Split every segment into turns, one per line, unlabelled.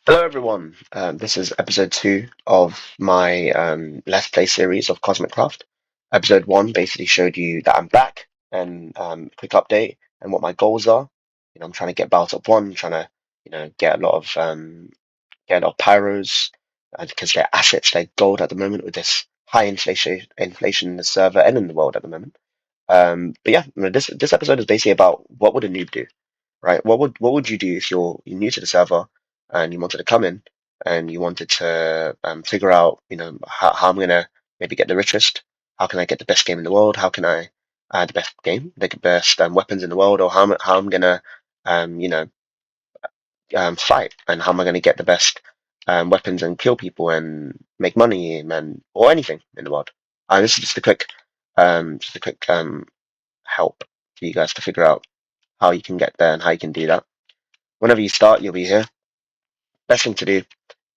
Hello everyone, this is episode 2 of my Let's Play series of CosmicCraft. Episode 1 basically showed you that I'm back and quick update and what my goals are. I'm trying to get Belt up 1, trying to get a lot of pyros because they're assets, they're gold at the moment with this high inflation in the server and in the world at the moment. But yeah, this episode is basically about what would a noob do, right? What would you do if you're new to the server and you wanted to come in and you wanted to figure out, how I'm gonna maybe get the richest? How can I get the best game in the world? How can I the best game, the best weapons in the world, or how I'm gonna um, you know fight, and how am I gonna get the best weapons and kill people and make money and or anything in the world? This is just a quick help for you guys to figure out how you can get there and how you can do that. Whenever you start, you'll be here. Best thing to do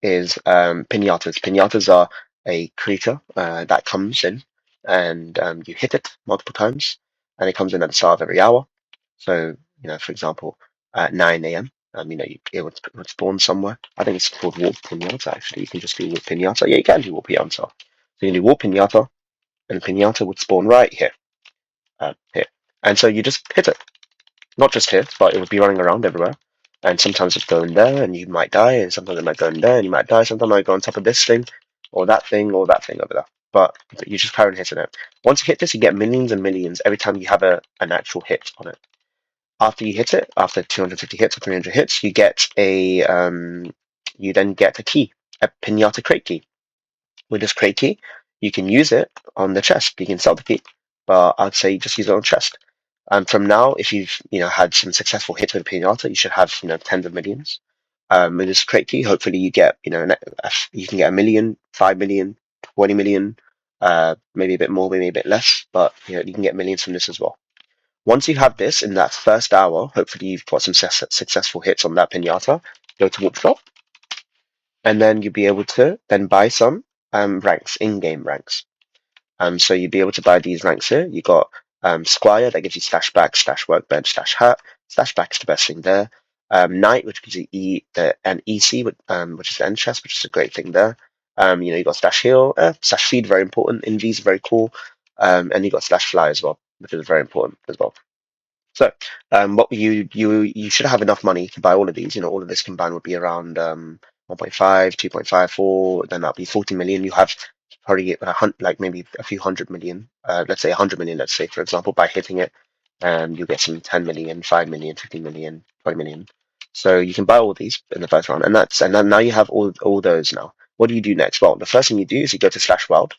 is pinatas. Pinatas are a creature that comes in and you hit it multiple times, and it comes in at the start of every hour. So, for example, at 9 a.m., it would spawn somewhere. I think it's called Warp Pinata, actually. You can just do Warp Pinata. Yeah, you can do Warp Pinata. So you can do Warp Pinata, and the Pinata would spawn right here. Here. And so you just hit it. Not just here, but it would be running around everywhere. And sometimes it'd go in there and you might die, and sometimes it might go in there and you might die. Sometimes it might go on top of this thing, or that thing over there. But you just carry on hitting it. Once you hit this, you get millions and millions every time you have an actual hit on it. After you hit it, after 250 hits or 300 hits, you then get a key, a pinata crate key. With this crate key, you can use it on the chest. You can sell the key, but I'd say just use it on chest. And from now, if you've had some successful hits with Pinata, you should have tens of millions. With this crate key, hopefully you get you can get 1 million, 5 million, 20 million, maybe a bit more, maybe a bit less, but you can get millions from this as well. Once you have this in that first hour, hopefully you've got some successful hits on that Pinata. Go to Warp Shop, and then you'll be able to then buy some ranks, in-game ranks. So you'd be able to buy these ranks here. You got Squire that gives you stash back, stash workbench, stash hat. Stash back is the best thing there. Knight, which gives you and EC, which is the end chest, which is a great thing there. You got stash heal, stash feed, very important. Invis, very cool. And you got stash fly as well, which is very important as well. So, what you should have enough money to buy all of these. All of this combined would be around 1.5, 2.54. Then that'd be 40 million. You have probably like maybe a few hundred million. Let's say 100 million. Let's say, for example, by hitting it, you get some 10 million, 5 million, 15 million, 20 million. So you can buy all these in the first round, and then now you have all those now. What do you do next? Well, the first thing you do is you go to slash wild,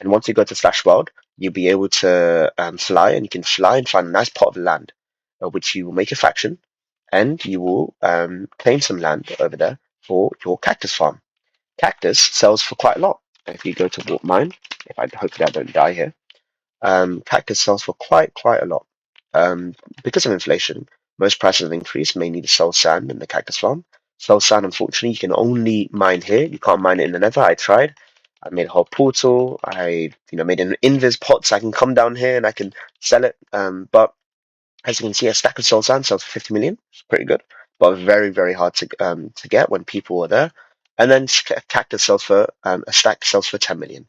and once you go to slash wild, you'll be able to fly, and you can fly and find a nice pot of land, which you will make a faction, and you will claim some land over there for your cactus farm. Cactus sells for quite a lot. If you go to Warp Mine, hopefully I don't die here, cactus sells for quite a lot. Because of inflation, most prices have increased, mainly the soul sand and the cactus farm. Soul sand, unfortunately, you can only mine here. You can't mine it in the nether. I tried. I made a whole portal. I made an invis pot so I can come down here and I can sell it. But as you can see, a stack of soul sand sells for 50 million. It's pretty good, but very, very hard to get when people are there. And then cactus sells for a stack sells for 10 million.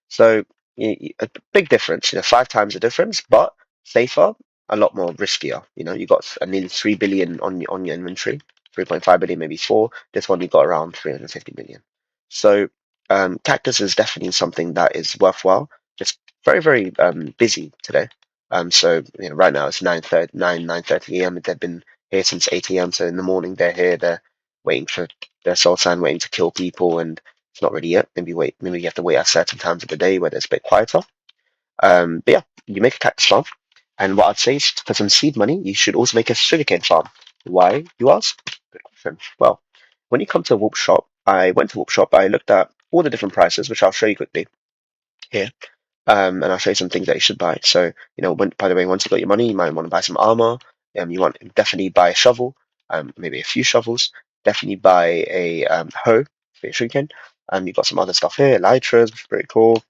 So a big difference, 5 times the difference, but safer, a lot more riskier. You got nearly 3 billion on your inventory, 3.5 billion, maybe four. This one you got around 350 million. So cactus is definitely something that is worthwhile. Just very, very busy today. So right now it's 9:30 a.m. They've been here since 8 a.m. So in the morning they're here, they're waiting for their soul sand, waiting to kill people, and it's not ready yet. Maybe you have to wait at certain times of the day where there's a bit quieter. But yeah, you make a cactus farm, and what I'd say is for some seed money, you should also make a sugarcane farm. Why, you ask? Good question. Well, when you come to Warp Shop, I went to Warp Shop, I looked at all the different prices, which I'll show you quickly here. And I'll show you some things that you should buy. So, by the way, once you've got your money, you might want to buy some armor. You want to definitely buy a shovel, maybe a few shovels. Definitely buy a hoe for your shuriken. You've got some other stuff here, elytras, which is pretty cool.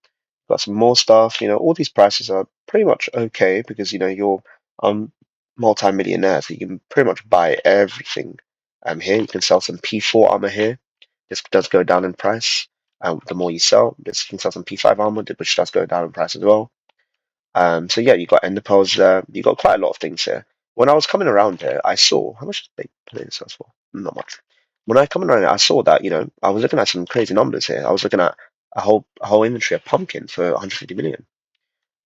Got some more stuff. All these prices are pretty much okay because you're multi-millionaire, so you can pretty much buy everything Here you can sell some P4 armor here. This does go down in price. The more you sell, this you can sell some P5 armor, which does go down in price as well. So yeah, you got ender pearls there. You got quite a lot of things here. When I was coming around here, I saw how much did they play this for? Not much. When I come around here, I saw that I was looking at some crazy numbers here. I was looking at a whole inventory of pumpkin for 150 million.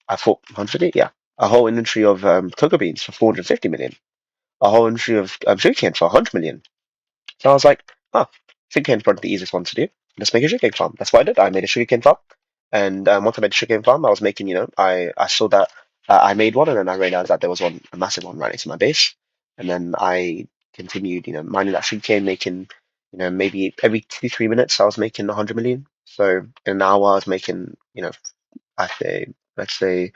I thought 150, yeah. A whole inventory of cocoa beans for 450 million. A whole inventory of sugarcane for 100 million. So I was like, sugarcane's probably the easiest one to do. Let's make a sugarcane farm. That's what I did. I made a sugarcane farm. And once I made a sugarcane farm, I was making, I saw that I made one and then I realized that there was a massive one right next to my base. And then I continued, mining that sugarcane, making, maybe every 2, 3 minutes I was making 100 million. So in an hour I was making, I say, let's say,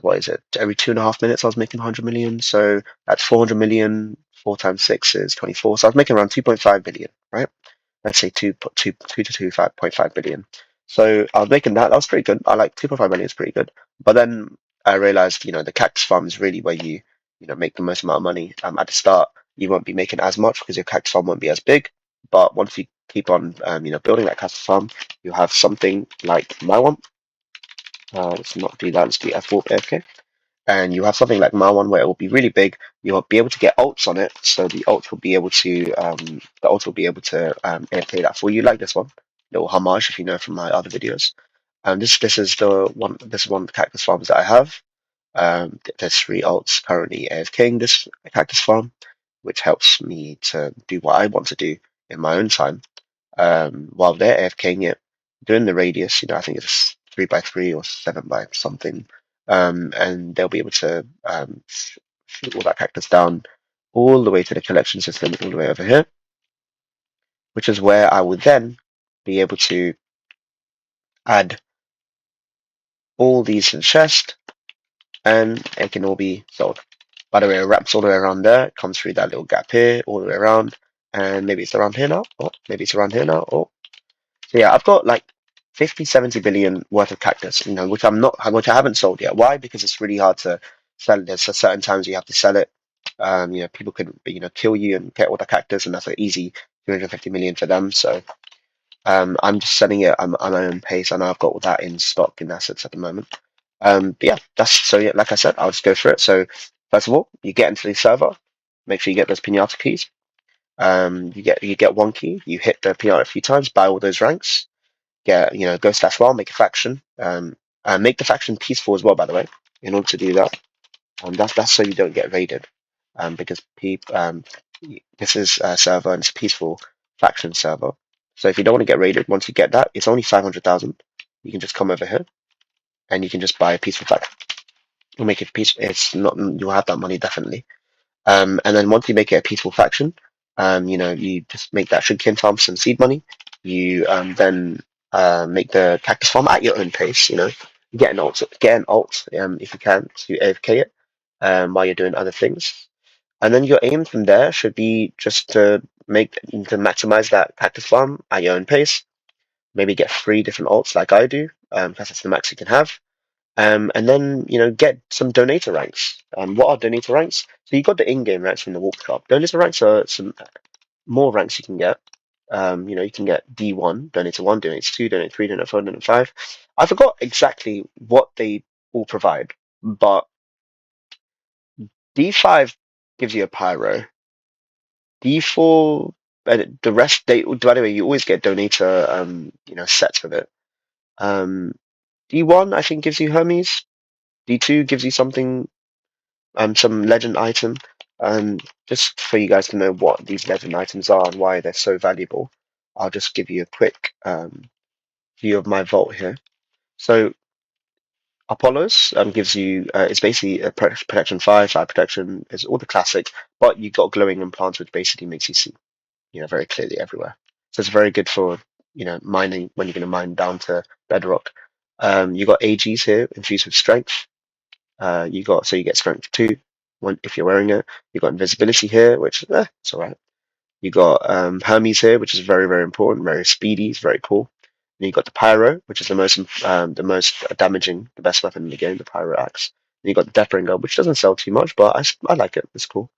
what is it? Every 2.5 minutes, I was making 100 million. So that's 400 million. 4 times 6 is 24. So I was making around 2.5 billion, right? Let's say 2 to 2.5 billion. So I was making that. That was pretty good. I like 2.5 million is pretty good. But then I realized, the cactus farm is really where you make the most amount of money. At the start, you won't be making as much because your cactus farm won't be as big. But once you keep on, building that cactus farm, you have something like my one. Let's not do that. Let's do F4 AFK. And you have something like my one where it will be really big. You'll be able to get ults on it, so the ult will be able to AFK that for you, like this one, little homage if you know from my other videos. This is the one. This is one of the cactus farms that I have. There's 3 ults currently AFKing this cactus farm, which helps me to do what I want to do in my own time. While they're AFKing it, doing the radius, I think it's 3 by 3 or 7 by something, and they'll be able to shoot all that cactus down all the way to the collection system, all the way over here, which is where I would then be able to add all these to the chest, and it can all be sold. By the way, it wraps all the way around there, comes through that little gap here, all the way around, and maybe it's around here now, or maybe it's around here now, or so yeah, I've got like 50, 70 billion worth of cactus, which I haven't sold yet. Why? Because it's really hard to sell it. There's a certain times you have to sell it. People could, kill you and get all the cactus, and that's an easy 250 million for them. So, I'm just selling it at my own pace. I know I've got all that in stock in assets at the moment. But yeah, yeah, like I said, I'll just go through it. So, first of all, you get into the server. Make sure you get those pinata keys. You get one key. You hit the pinata a few times. Buy all those ranks. Go /WoW, make a faction. And make the faction peaceful as well, by the way, in order to do that. That's so you don't get raided. Because this is a server and it's a peaceful faction server. So if you don't want to get raided, once you get that, it's only 500,000. You can just come over here and you can just buy a peaceful faction. You'll make it peaceful. It's not, you'll have that money definitely. And then once you make it a peaceful faction, you just make that sugarcane farm some seed money. You then make the cactus farm at your own pace. Get an alt if you can to AFK it while you're doing other things. And then your aim from there should be just to maximize that cactus farm at your own pace. Maybe get 3 different alts like I do, because that's the max you can have. And then, get some donator ranks. What are donator ranks? So you got the in-game ranks from the workshop. Donator ranks are some more ranks you can get. You can get D1, donator 1, donator 2, donator 3, donator 4, donator 5. I forgot exactly what they all provide, but D5 gives you a pyro. D4, the rest, by the way, you always get donator, sets with it. D1, I think, gives you Hermes. D2 gives you something, some legend item. Just for you guys to know what these legend items are and why they're so valuable, I'll just give you a quick view of my vault here. So Apollos gives you, it's basically a protection 5, fire protection, is all the classic, but you've got glowing implants, which basically makes you see, very clearly everywhere. So it's very good for, mining when you're going to mine down to bedrock. You got AGs here infused with strength. You get strength 2 if you're wearing it. You got invisibility here, which it's all right. You got Hermes here, which is very, very important, very speedy, it's very cool. And you got the Pyro, which is the most damaging, the best weapon in the game, the Pyro Axe. And you got the Deathbringer, which doesn't sell too much, but I like it. It's cool.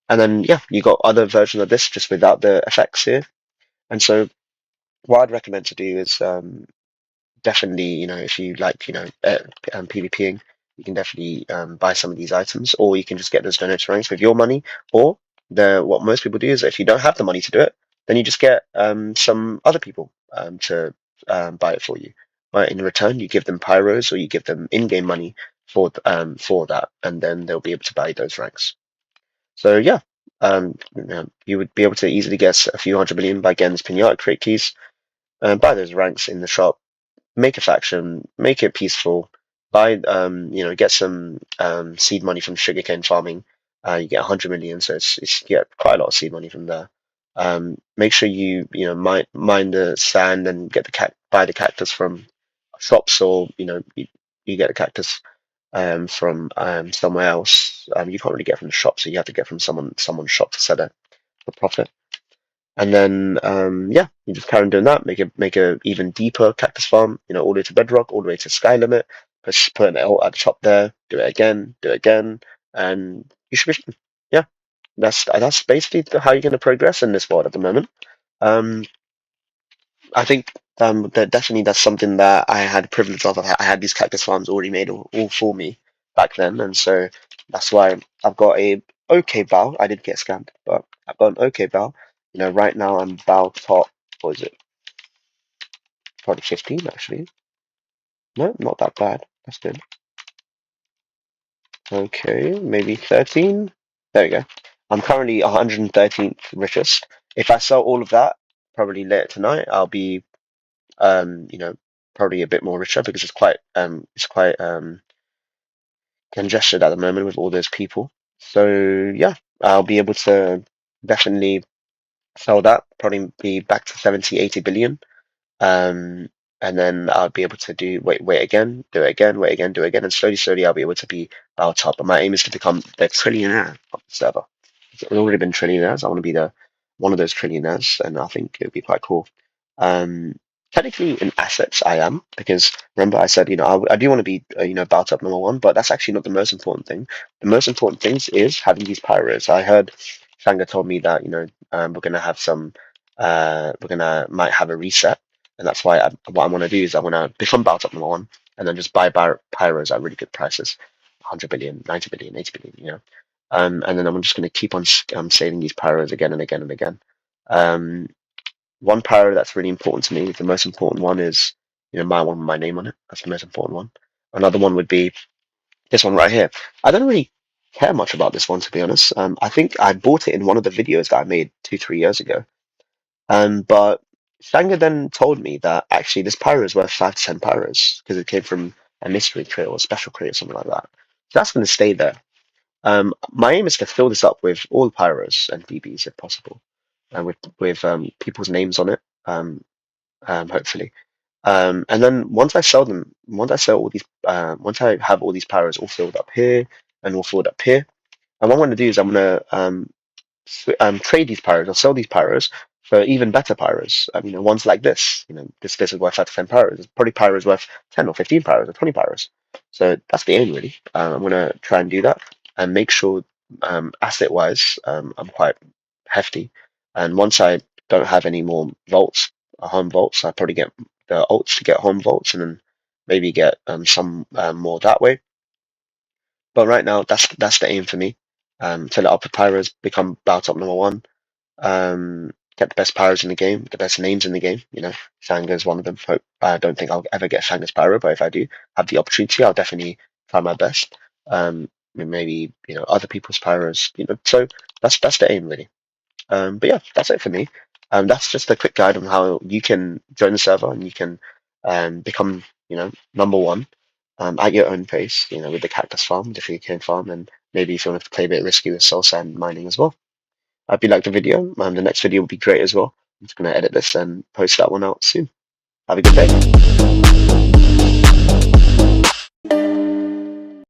And then yeah, you got other versions of this just without the effects here. And so what I'd recommend to do is definitely, if you like, PvPing, you can definitely buy some of these items, or you can just get those donated ranks with your money. Or what most people do is if you don't have the money to do it, then you just get some other people to buy it for you. But in return, you give them pyros or you give them in-game money for that, and then they'll be able to buy those ranks. So yeah, you would be able to easily get a few 100 million by getting these pinata crate keys and buy those ranks in the shop, make a faction, make it peaceful, buy, get some seed money from sugarcane farming. You get 100 million, so you get quite a lot of seed money from there. Make sure mine the sand and buy the cactus from shops, or you get the cactus from somewhere else. You can't really get from the shop, so you have to get from someone's shop to sell it for profit. And then yeah, you just carry on doing that. Make a even deeper cactus farm. All the way to bedrock, all the way to sky limit. Put an L at the top there. Do it again, and you should be fine. Yeah, that's basically how you're going to progress in this world at the moment. Um, I think that definitely that's something that I had the privilege of. I had these cactus farms already made all for me back then, and so that's why I've got a okay bow. I did get scammed, but I've got an okay bow. Right now I'm bow top. What is it? Probably 15 actually. No, not that bad. That's good. Okay, maybe 13. There we go. I'm currently 113th richest. If I sell all of that, probably later tonight, I'll be probably a bit more richer because it's quite congested at the moment with all those people. So yeah, I'll be able to definitely sell that, probably be back to 70, 80 billion. Um, and then I'll be able to wait again, do it again, wait again, do it again, and slowly I'll be able to be our top. And my aim is to become the trillionaire of the server. I've already been trillionaires. I want to be the one of those trillionaires, and I think it would be quite cool. Um, Technically, in assets, I am because remember I said I do want to be bout up number one, but that's actually not the most important thing. The most important thing is having these pyros. I heard Shanga told me that we're gonna have some we're gonna might have a reset, and that's why what I want to do is I want to become bout up number one, and then just buy pyros at really good prices, 100 billion, 90 billion, 80 billion, and then I'm just going to keep on saving these pyros again and again and again. Um, One pyro that's really important to me, the most important one is, my one with my name on it. That's the most important one. Another one would be this one right here. I don't really care much about this one, to be honest. I think I bought it in one of the videos that I made 2, 3 years ago. But Shanga then told me that actually this pyro is worth 5 to 10 pyros because it came from a mystery crate or a special crate or something like that. So that's going to stay there. My aim is to fill this up with all pyros and DBs if possible, and with people's names on it. Hopefully. And then once I sell them, once I have all these pyros all filled up here and all filled up here, and what I'm going to do is I'm going to trade these pyros or sell these pyros for even better pyros. Ones like this. This is worth 5 to 10 pyros. Probably pyros worth 10 or 15 pyros or 20 pyros. So that's the aim really. I'm gonna try and do that and make sure asset wise I'm quite hefty. And once I don't have any more vaults, home vaults, I probably get the alts to get home vaults and then maybe get some more that way. But right now, that's the aim for me. Fill it up with pyros, become bout top number one, get the best pyros in the game, the best names in the game. Shanga is one of them. I don't think I'll ever get Shanga's pyro, but if I do have the opportunity, I'll definitely try my best. Maybe other people's pyros. So that's the aim really. But yeah, that's it for me. That's just a quick guide on how you can join the server and you can become number one at your own pace. With the cactus farm, the sugarcane farm, and maybe if you want to play a bit risky with soul sand mining as well. I hope you liked the video. The next video will be great as well. I'm just going to edit this and post that one out soon. Have a good day.